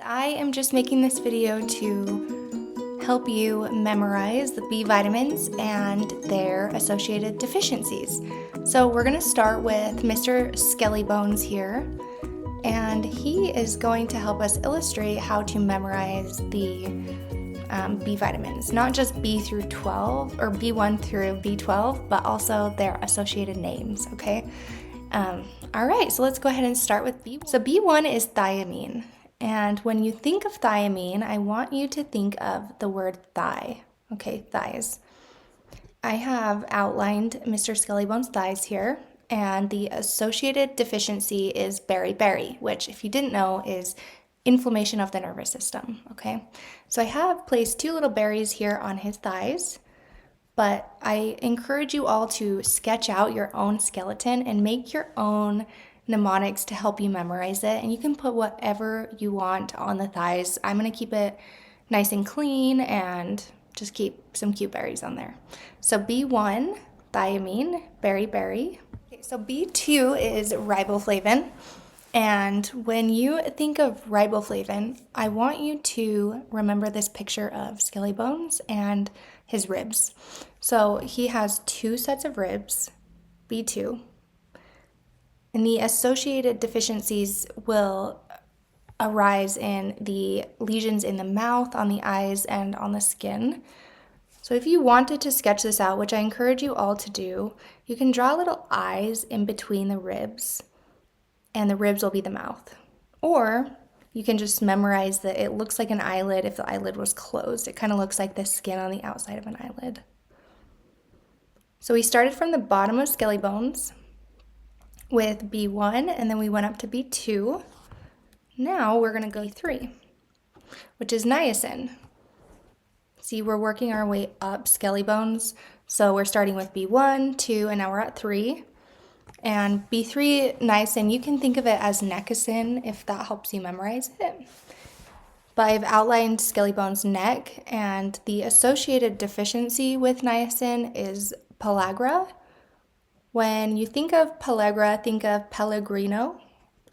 I am just making this video to help you memorize the B vitamins and their associated deficiencies. So we're going to start with Mr. Skellybones here, and he is going to help us illustrate how to memorize the B vitamins, not just B through 12 or B1 through B12, but also their associated names, okay? All right, so let's go ahead and start with B. So B1 is thiamine. And when you think of thiamine, I want you to think of the word thigh. Okay, thighs. I have outlined Mr. Skellybones' thighs here, and the associated deficiency is beriberi, which, if you didn't know, is inflammation of the nervous system. Okay, so I have placed two little berries here on his thighs, but I encourage you all to sketch out your own skeleton and make your own mnemonics to help you memorize it. And you can put whatever you want on the thighs. I'm going to keep it nice and clean and just keep some cute berries on there. So B1, thiamine, beriberi. Okay, so B2 is riboflavin. And when you think of riboflavin, I want you to remember this picture of Skellybones and his ribs. So he has two sets of ribs, B2, and the associated deficiencies will arise in the lesions in the mouth, on the eyes, and on the skin. So if you wanted to sketch this out, which I encourage you all to do, you can draw little eyes in between the ribs, and the ribs will be the mouth. Or you can just memorize that it looks like an eyelid if the eyelid was closed. It kind of looks like the skin on the outside of an eyelid. So we started from the bottom of Skellybones with B1, and then we went up to B2. Now we're going to go B3, which is niacin. See, we're working our way up Skellybones. So we're starting with B1, 2, and now we're at 3. And B3 niacin, you can think of it as necacin if that helps you memorize it. But I've outlined Skellybones' neck, and the associated deficiency with niacin is pellagra. When you think of pellagra, think of Pellegrino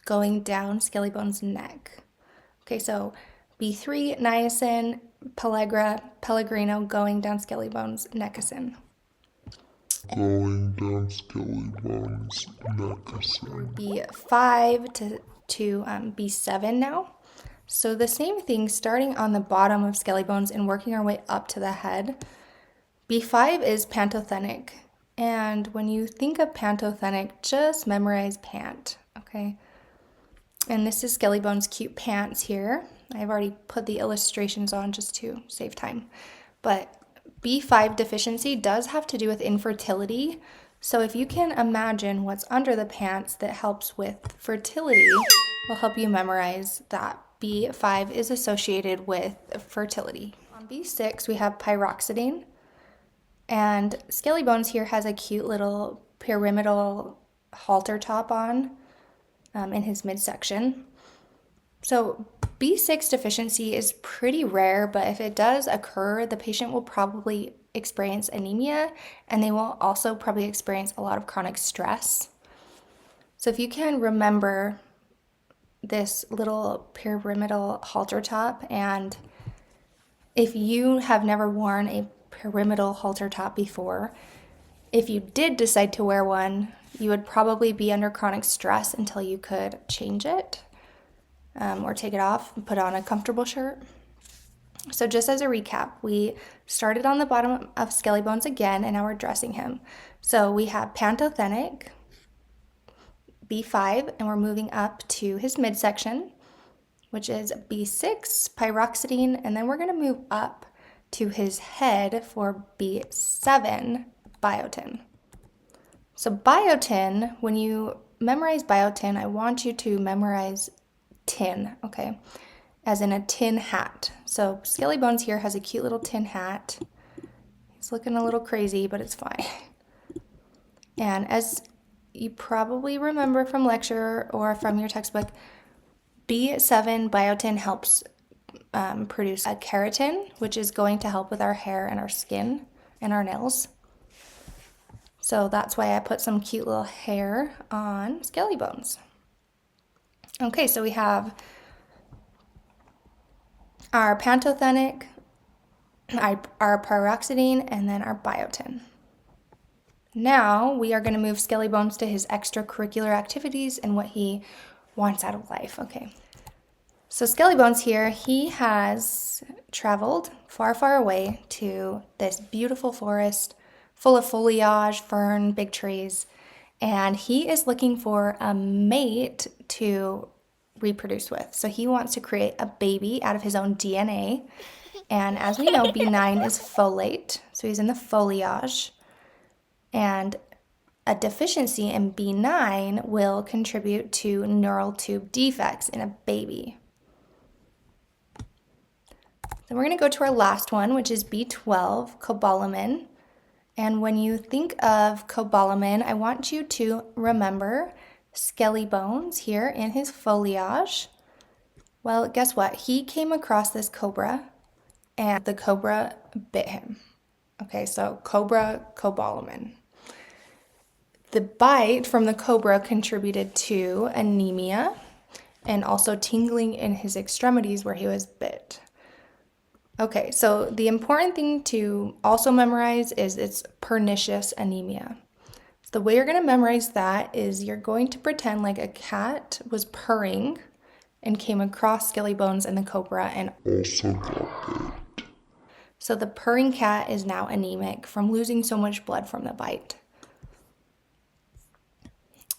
going down Skellybones' neck. Okay, so B3 niacin, pellagra, Pellegrino going down Skellybones' necacin. Going down Skellybones' necacin. B5 to B7 now. So the same thing, starting on the bottom of Skellybones and working our way up to the head. B5 is pantothenic. And when you think of pantothenic, just memorize pant, okay? And this is Skellybones' cute pants here. I've already put the illustrations on just to save time. But B5 deficiency does have to do with infertility. So if you can imagine what's under the pants that helps with fertility, will help you memorize that B5 is associated with fertility. On B6, we have pyroxidine. And Skellybones here has a cute little pyramidal halter top on in his midsection. So B6 deficiency is pretty rare, but if it does occur, the patient will probably experience anemia, and they will also probably experience a lot of chronic stress. So if you can remember this little pyramidal halter top, and if you have never worn a pyramidal halter top before, if you did decide to wear one, you would probably be under chronic stress until you could change it or take it off and put on a comfortable shirt. So just as a recap, we started on the bottom of Skellybones again, and now we're dressing him. So we have pantothenic, B5, and we're moving up to his midsection, which is B6, pyroxidine, and then we're going to move up to his head for B7, biotin. So biotin, when you memorize biotin, I want you to memorize tin, okay, as in a tin hat. So Skellybones here has a cute little tin hat. He's looking a little crazy, but it's fine. And as you probably remember from lecture or from your textbook, B7 biotin helps produce a keratin, which is going to help with our hair and our skin and our nails. So that's why I put some cute little hair on Skellybones. Okay, so we have our pantothenic, our pyroxidine, and then our biotin. Now we are going to move Skelly Bones to his extracurricular activities and what he wants out of life. Okay. So Skelly Bones here, he has traveled far, far away to this beautiful forest full of foliage, fern, big trees, and he is looking for a mate to reproduce with. So he wants to create a baby out of his own DNA. And as we know, B9 is folate, so he's in the foliage. And a deficiency in B9 will contribute to neural tube defects in a baby. Then we're going to go to our last one, which is B12, cobalamin. And when you think of cobalamin, I want you to remember Skelly Bones here in his foliage. Well, guess what? He came across this cobra, and the cobra bit him. Okay, so cobra, cobalamin. The bite from the cobra contributed to anemia and also tingling in his extremities where he was bit. Okay, so the important thing to also memorize is it's pernicious anemia. The way you're going to memorize that is you're going to pretend like a cat was purring and came across Skelly Bones and the cobra and also got bit. So the purring cat is now anemic from losing so much blood from the bite.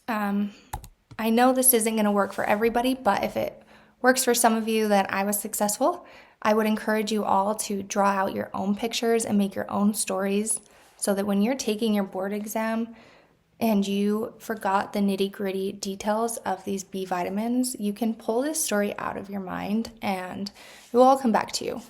I know this isn't going to work for everybody, but if it works for some of you, then I was successful. I would encourage you all to draw out your own pictures and make your own stories so that when you're taking your board exam and you forgot the nitty-gritty details of these B vitamins, you can pull this story out of your mind and it will all come back to you.